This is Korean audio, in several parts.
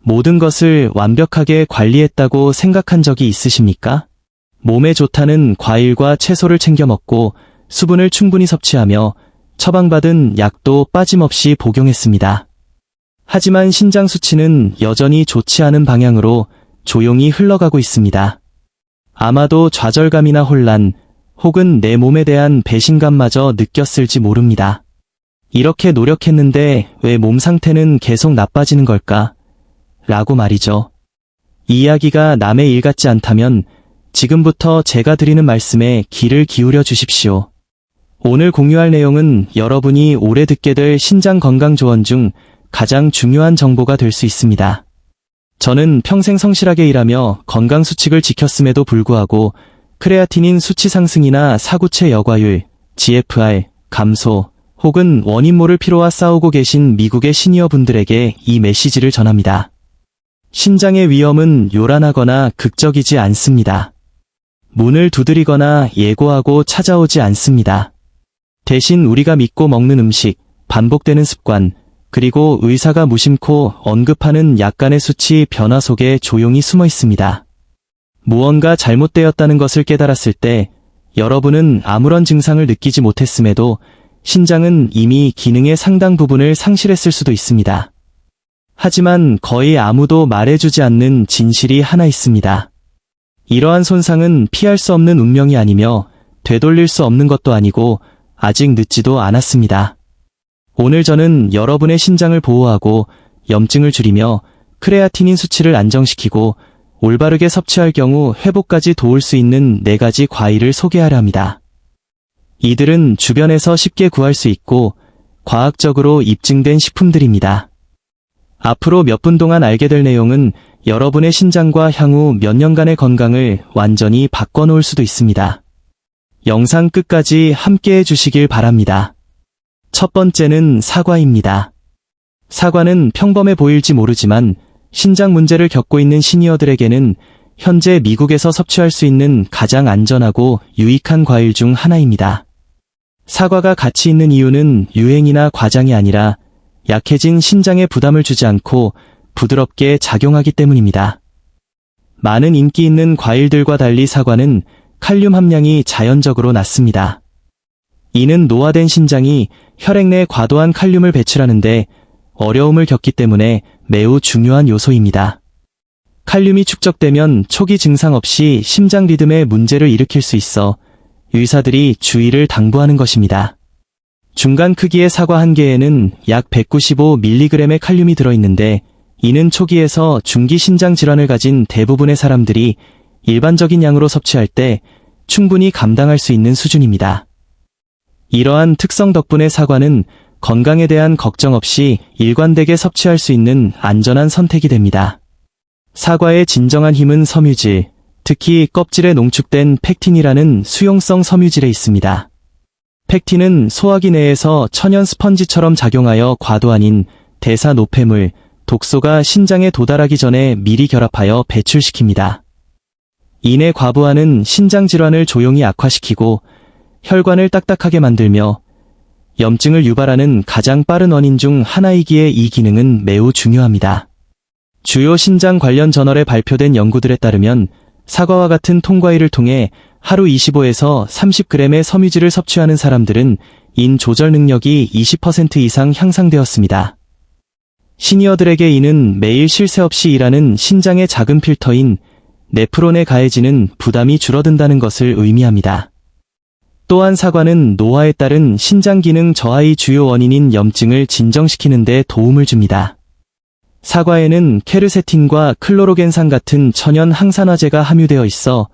모든 것을 완벽하게 관리했다고 생각한 적이 있으십니까? 몸에 좋다는 과일과 채소를 챙겨 먹고 수분을 충분히 섭취하며 처방받은 약도 빠짐없이 복용했습니다. 하지만 신장 수치는 여전히 좋지 않은 방향으로 조용히 흘러가고 있습니다. 아마도 좌절감이나 혼란, 혹은 내 몸에 대한 배신감마저 느꼈을지 모릅니다. 이렇게 노력했는데 왜 몸 상태는 계속 나빠지는 걸까? 라고 말이죠. 이 이야기가 남의 일 같지 않다면 지금부터 제가 드리는 말씀에 귀를 기울여 주십시오. 오늘 공유할 내용은 여러분이 오래 듣게 될 신장 건강 조언 중 가장 중요한 정보가 될 수 있습니다. 저는 평생 성실하게 일하며 건강 수칙을 지켰음에도 불구하고 크레아티닌 수치 상승이나 사구체 여과율, GFR, 감소, 혹은 원인 모를 피로와 싸우고 계신 미국의 시니어 분들에게 이 메시지를 전합니다. 신장의 위험은 요란하거나 극적이지 않습니다. 문을 두드리거나 예고하고 찾아오지 않습니다. 대신 우리가 믿고 먹는 음식, 반복되는 습관, 그리고 의사가 무심코 언급하는 약간의 수치 변화 속에 조용히 숨어 있습니다. 무언가 잘못되었다는 것을 깨달았을 때 여러분은 아무런 증상을 느끼지 못했음에도 신장은 이미 기능의 상당 부분을 상실했을 수도 있습니다. 하지만 거의 아무도 말해주지 않는 진실이 하나 있습니다. 이러한 손상은 피할 수 없는 운명이 아니며 되돌릴 수 없는 것도 아니고 아직 늦지도 않았습니다. 오늘 저는 여러분의 신장을 보호하고 염증을 줄이며 크레아티닌 수치를 안정시키고 올바르게 섭취할 경우 회복까지 도울 수 있는 4가지 과일을 소개하려 합니다. 이들은 주변에서 쉽게 구할 수 있고 과학적으로 입증된 식품들입니다. 앞으로 몇 분 동안 알게 될 내용은 여러분의 신장과 향후 몇 년간의 건강을 완전히 바꿔놓을 수도 있습니다. 영상 끝까지 함께 해주시길 바랍니다. 첫 번째는 사과입니다. 사과는 평범해 보일지 모르지만 신장 문제를 겪고 있는 시니어들에게는 현재 미국에서 섭취할 수 있는 가장 안전하고 유익한 과일 중 하나입니다. 사과가 가치 있는 이유는 유행이나 과장이 아니라 약해진 신장에 부담을 주지 않고 부드럽게 작용하기 때문입니다. 많은 인기 있는 과일들과 달리 사과는 칼륨 함량이 자연적으로 낮습니다. 이는 노화된 신장이 혈액 내 과도한 칼륨을 배출하는데 어려움을 겪기 때문에 매우 중요한 요소입니다. 칼륨이 축적되면 초기 증상 없이 심장 리듬에 문제를 일으킬 수 있어 의사들이 주의를 당부하는 것입니다. 중간 크기의 사과 한 개에는 약 195mg의 칼륨이 들어있는데 이는 초기에서 중기 신장 질환을 가진 대부분의 사람들이 일반적인 양으로 섭취할 때 충분히 감당할 수 있는 수준입니다. 이러한 특성 덕분에 사과는 건강에 대한 걱정 없이 일관되게 섭취할 수 있는 안전한 선택이 됩니다. 사과의 진정한 힘은 섬유질, 특히 껍질에 농축된 펙틴이라는 수용성 섬유질에 있습니다. 펙틴은 소화기 내에서 천연 스펀지처럼 작용하여 과도한인 대사 노폐물, 독소가 신장에 도달하기 전에 미리 결합하여 배출시킵니다. 이내 과부하는 신장 질환을 조용히 악화시키고 혈관을 딱딱하게 만들며 염증을 유발하는 가장 빠른 원인 중 하나이기에 이 기능은 매우 중요합니다. 주요 신장 관련 저널에 발표된 연구들에 따르면 사과와 같은 통과일을 통해 하루 25에서 30g의 섬유질을 섭취하는 사람들은 인 조절 능력이 20% 이상 향상되었습니다. 시니어들에게 이는 매일 쉴 새 없이 일하는 신장의 작은 필터인 네프론에 가해지는 부담이 줄어든다는 것을 의미합니다. 또한 사과는 노화에 따른 신장 기능 저하의 주요 원인인 염증을 진정시키는 데 도움을 줍니다. 사과에는 케르세틴과 클로로겐산 같은 천연 항산화제가 함유되어 있어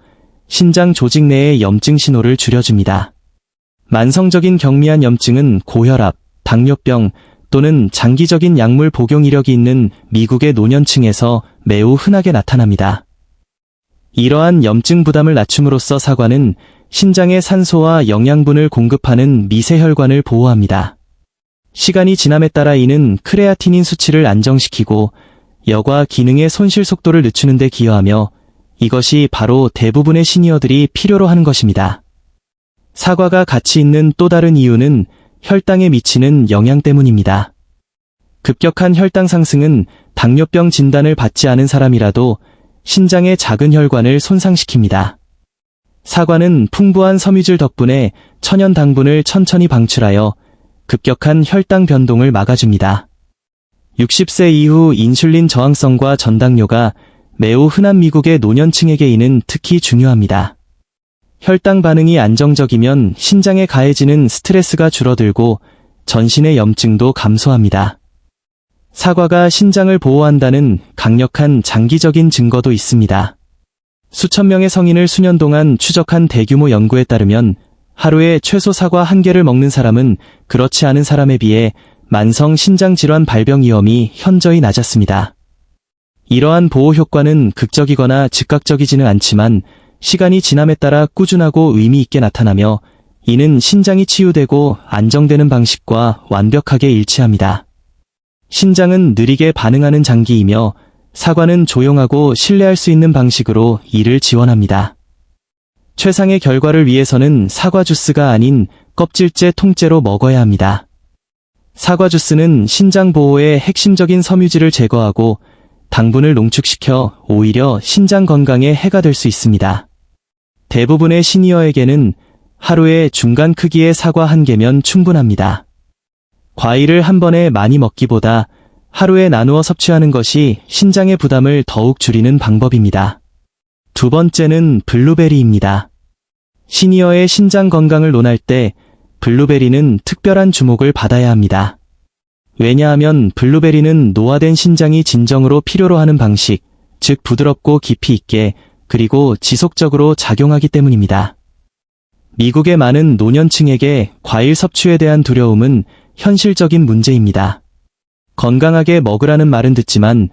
신장 조직 내의 염증 신호를 줄여줍니다. 만성적인 경미한 염증은 고혈압, 당뇨병 또는 장기적인 약물 복용 이력이 있는 미국의 노년층에서 매우 흔하게 나타납니다. 이러한 염증 부담을 낮춤으로써 사과는 신장에 산소와 영양분을 공급하는 미세혈관을 보호합니다. 시간이 지남에 따라 이는 크레아티닌 수치를 안정시키고 여과 기능의 손실 속도를 늦추는 데 기여하며 이것이 바로 대부분의 시니어들이 필요로 하는 것입니다. 사과가 가치 있는 또 다른 이유는 혈당에 미치는 영향 때문입니다. 급격한 혈당 상승은 당뇨병 진단을 받지 않은 사람이라도 신장의 작은 혈관을 손상시킵니다. 사과는 풍부한 섬유질 덕분에 천연 당분을 천천히 방출하여 급격한 혈당 변동을 막아줍니다. 60세 이후 인슐린 저항성과 전당뇨가 매우 흔한 미국의 노년층에게는 특히 중요합니다. 혈당 반응이 안정적이면 신장에 가해지는 스트레스가 줄어들고 전신의 염증도 감소합니다. 사과가 신장을 보호한다는 강력한 장기적인 증거도 있습니다. 수천 명의 성인을 수년 동안 추적한 대규모 연구에 따르면 하루에 최소 사과 1개를 먹는 사람은 그렇지 않은 사람에 비해 만성 신장질환 발병 위험이 현저히 낮았습니다. 이러한 보호 효과는 극적이거나 즉각적이지는 않지만 시간이 지남에 따라 꾸준하고 의미 있게 나타나며 이는 신장이 치유되고 안정되는 방식과 완벽하게 일치합니다. 신장은 느리게 반응하는 장기이며 사과는 조용하고 신뢰할 수 있는 방식으로 이를 지원합니다. 최상의 결과를 위해서는 사과 주스가 아닌 껍질째 통째로 먹어야 합니다. 사과 주스는 신장 보호의 핵심적인 섬유질을 제거하고 당분을 농축시켜 오히려 신장 건강에 해가 될 수 있습니다. 대부분의 시니어에게는 하루에 중간 크기의 사과 1개면 충분합니다. 과일을 한 번에 많이 먹기보다 하루에 나누어 섭취하는 것이 신장의 부담을 더욱 줄이는 방법입니다. 두 번째는 블루베리입니다. 시니어의 신장 건강을 논할 때 블루베리는 특별한 주목을 받아야 합니다. 왜냐하면 블루베리는 노화된 신장이 진정으로 필요로 하는 방식, 즉 부드럽고 깊이 있게 그리고 지속적으로 작용하기 때문입니다. 미국의 많은 노년층에게 과일 섭취에 대한 두려움은 현실적인 문제입니다. 건강하게 먹으라는 말은 듣지만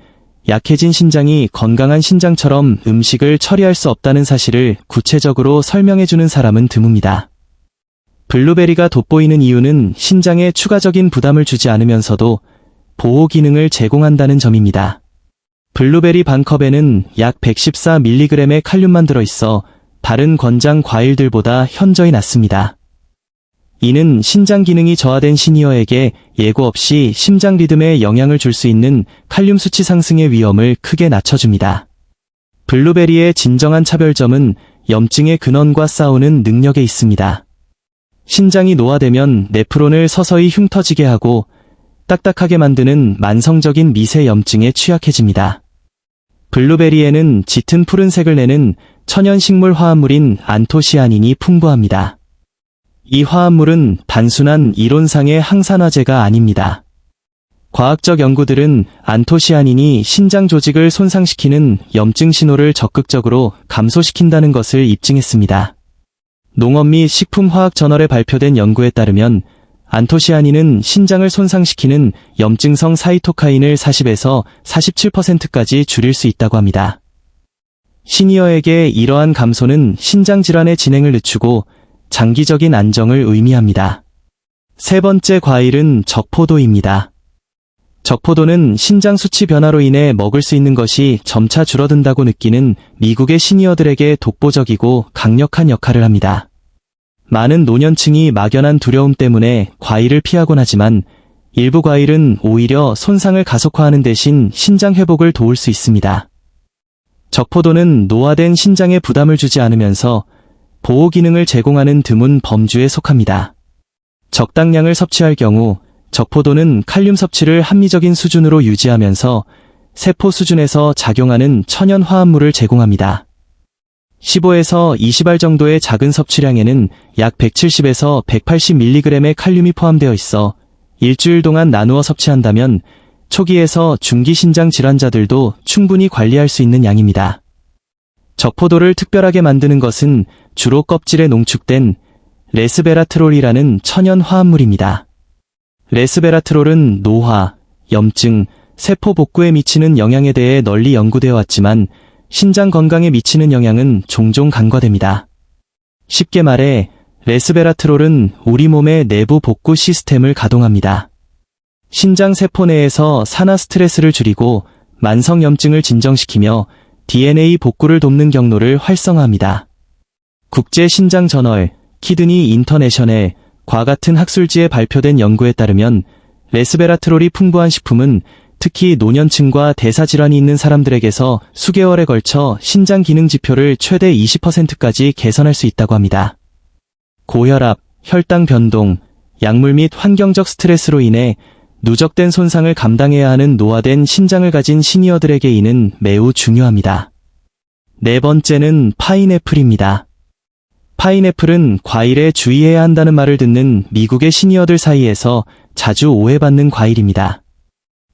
약해진 신장이 건강한 신장처럼 음식을 처리할 수 없다는 사실을 구체적으로 설명해주는 사람은 드뭅니다. 블루베리가 돋보이는 이유는 신장에 추가적인 부담을 주지 않으면서도 보호 기능을 제공한다는 점입니다. 블루베리 반컵에는 약 114mg의 칼륨만 들어있어 다른 권장 과일들보다 현저히 낮습니다. 이는 신장 기능이 저하된 시니어에게 예고 없이 심장 리듬에 영향을 줄 수 있는 칼륨 수치 상승의 위험을 크게 낮춰줍니다. 블루베리의 진정한 차별점은 염증의 근원과 싸우는 능력에 있습니다. 신장이 노화되면 네프론을 서서히 흉터지게 하고 딱딱하게 만드는 만성적인 미세 염증에 취약해집니다. 블루베리에는 짙은 푸른색을 내는 천연 식물 화합물인 안토시아닌이 풍부합니다. 이 화합물은 단순한 이론상의 항산화제가 아닙니다. 과학적 연구들은 안토시아닌이 신장 조직을 손상시키는 염증 신호를 적극적으로 감소시킨다는 것을 입증했습니다. 농업 및 식품화학 저널에 발표된 연구에 따르면 안토시아닌은 신장을 손상시키는 염증성 사이토카인을 40에서 47%까지 줄일 수 있다고 합니다. 시니어에게 이러한 감소는 신장 질환의 진행을 늦추고 장기적인 안정을 의미합니다. 세 번째 과일은 적포도입니다. 적포도는 신장 수치 변화로 인해 먹을 수 있는 것이 점차 줄어든다고 느끼는 미국의 시니어들에게 독보적이고 강력한 역할을 합니다. 많은 노년층이 막연한 두려움 때문에 과일을 피하곤 하지만 일부 과일은 오히려 손상을 가속화하는 대신 신장 회복을 도울 수 있습니다. 적포도는 노화된 신장에 부담을 주지 않으면서 보호 기능을 제공하는 드문 범주에 속합니다. 적당량을 섭취할 경우 적포도는 칼륨 섭취를 합리적인 수준으로 유지하면서 세포 수준에서 작용하는 천연 화합물을 제공합니다. 15에서 20알 정도의 작은 섭취량에는 약 170에서 180mg의 칼륨이 포함되어 있어 일주일 동안 나누어 섭취한다면 초기에서 중기 신장 질환자들도 충분히 관리할 수 있는 양입니다. 적포도를 특별하게 만드는 것은 주로 껍질에 농축된 레스베라트롤이라는 천연 화합물입니다. 레스베라트롤은 노화, 염증, 세포 복구에 미치는 영향에 대해 널리 연구되어 왔지만 신장 건강에 미치는 영향은 종종 간과됩니다. 쉽게 말해 레스베라트롤은 우리 몸의 내부 복구 시스템을 가동합니다. 신장 세포 내에서 산화 스트레스를 줄이고 만성 염증을 진정시키며 DNA 복구를 돕는 경로를 활성화합니다. 국제 신장 저널, 키드니 인터내셔널과 같은 학술지에 발표된 연구에 따르면 레스베라트롤이 풍부한 식품은 특히 노년층과 대사질환이 있는 사람들에게서 수개월에 걸쳐 신장 기능 지표를 최대 20%까지 개선할 수 있다고 합니다. 고혈압, 혈당 변동, 약물 및 환경적 스트레스로 인해 누적된 손상을 감당해야 하는 노화된 신장을 가진 시니어들에게 이는 매우 중요합니다. 네 번째는 파인애플입니다. 파인애플은 과일에 주의해야 한다는 말을 듣는 미국의 시니어들 사이에서 자주 오해받는 과일입니다.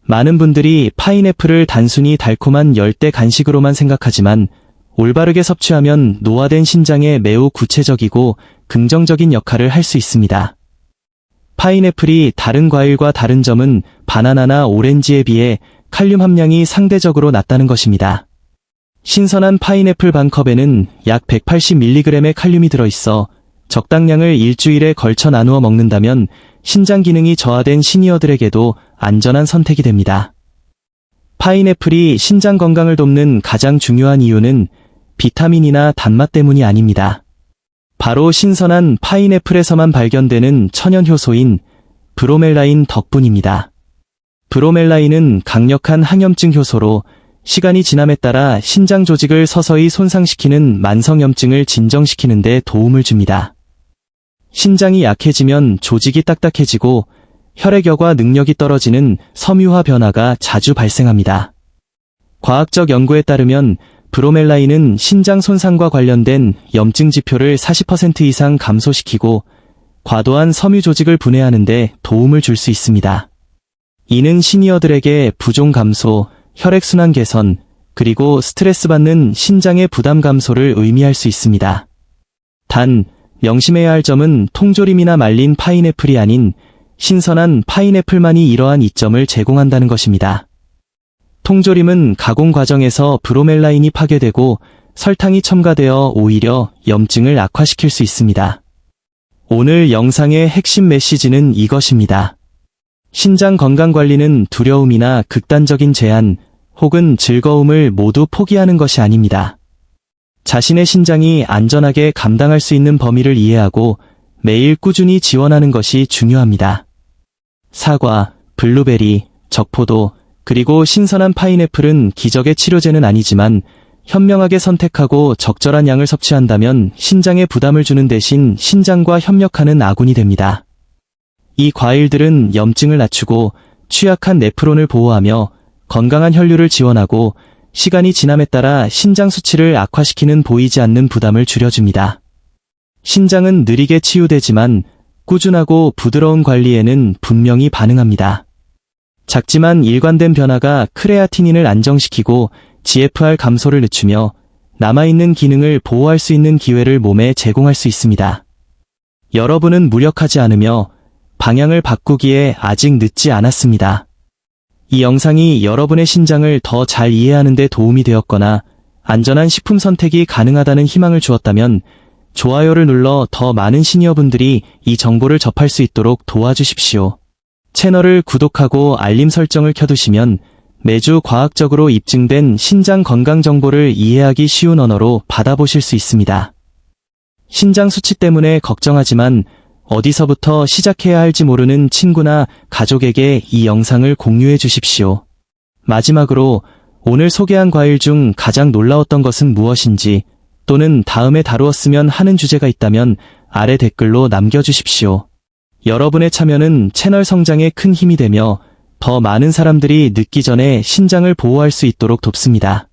많은 분들이 파인애플을 단순히 달콤한 열대 간식으로만 생각하지만 올바르게 섭취하면 노화된 신장에 매우 구체적이고 긍정적인 역할을 할 수 있습니다. 파인애플이 다른 과일과 다른 점은 바나나나 오렌지에 비해 칼륨 함량이 상대적으로 낮다는 것입니다. 신선한 파인애플 반 컵에는 약 180mg의 칼륨이 들어있어 적당량을 일주일에 걸쳐 나누어 먹는다면 신장 기능이 저하된 시니어들에게도 안전한 선택이 됩니다. 파인애플이 신장 건강을 돕는 가장 중요한 이유는 비타민이나 단맛 때문이 아닙니다. 바로 신선한 파인애플에서만 발견되는 천연 효소인 브로멜라인 덕분입니다. 브로멜라인은 강력한 항염증 효소로 시간이 지남에 따라 신장 조직을 서서히 손상시키는 만성염증을 진정시키는 데 도움을 줍니다. 신장이 약해지면 조직이 딱딱해지고 혈액여과 능력이 떨어지는 섬유화 변화가 자주 발생합니다. 과학적 연구에 따르면 브로멜라인은 신장 손상과 관련된 염증 지표를 40% 이상 감소시키고 과도한 섬유 조직을 분해하는 데 도움을 줄 수 있습니다. 이는 시니어들에게 부종 감소, 혈액순환 개선, 그리고 스트레스 받는 신장의 부담 감소를 의미할 수 있습니다. 단, 명심해야 할 점은 통조림이나 말린 파인애플이 아닌 신선한 파인애플만이 이러한 이점을 제공한다는 것입니다. 통조림은 가공 과정에서 브로멜라인이 파괴되고 설탕이 첨가되어 오히려 염증을 악화시킬 수 있습니다. 오늘 영상의 핵심 메시지는 이것입니다. 신장 건강 관리는 두려움이나 극단적인 제한 혹은 즐거움을 모두 포기하는 것이 아닙니다. 자신의 신장이 안전하게 감당할 수 있는 범위를 이해하고 매일 꾸준히 지원하는 것이 중요합니다. 사과, 블루베리, 적포도, 그리고 신선한 파인애플은 기적의 치료제는 아니지만 현명하게 선택하고 적절한 양을 섭취한다면 신장에 부담을 주는 대신 신장과 협력하는 아군이 됩니다. 이 과일들은 염증을 낮추고 취약한 네프론을 보호하며 건강한 혈류를 지원하고 시간이 지남에 따라 신장 수치를 악화시키는 보이지 않는 부담을 줄여줍니다. 신장은 느리게 치유되지만 꾸준하고 부드러운 관리에는 분명히 반응합니다. 작지만 일관된 변화가 크레아티닌을 안정시키고 GFR 감소를 늦추며 남아있는 기능을 보호할 수 있는 기회를 몸에 제공할 수 있습니다. 여러분은 무력하지 않으며 방향을 바꾸기에 아직 늦지 않았습니다. 이 영상이 여러분의 신장을 더 잘 이해하는 데 도움이 되었거나 안전한 식품 선택이 가능하다는 희망을 주었다면 좋아요를 눌러 더 많은 시니어분들이 이 정보를 접할 수 있도록 도와주십시오. 채널을 구독하고 알림 설정을 켜두시면 매주 과학적으로 입증된 신장 건강 정보를 이해하기 쉬운 언어로 받아보실 수 있습니다. 신장 수치 때문에 걱정하지만 어디서부터 시작해야 할지 모르는 친구나 가족에게 이 영상을 공유해 주십시오. 마지막으로 오늘 소개한 과일 중 가장 놀라웠던 것은 무엇인지 또는 다음에 다루었으면 하는 주제가 있다면 아래 댓글로 남겨주십시오. 여러분의 참여는 채널 성장에 큰 힘이 되며 더 많은 사람들이 늦기 전에 신장을 보호할 수 있도록 돕습니다.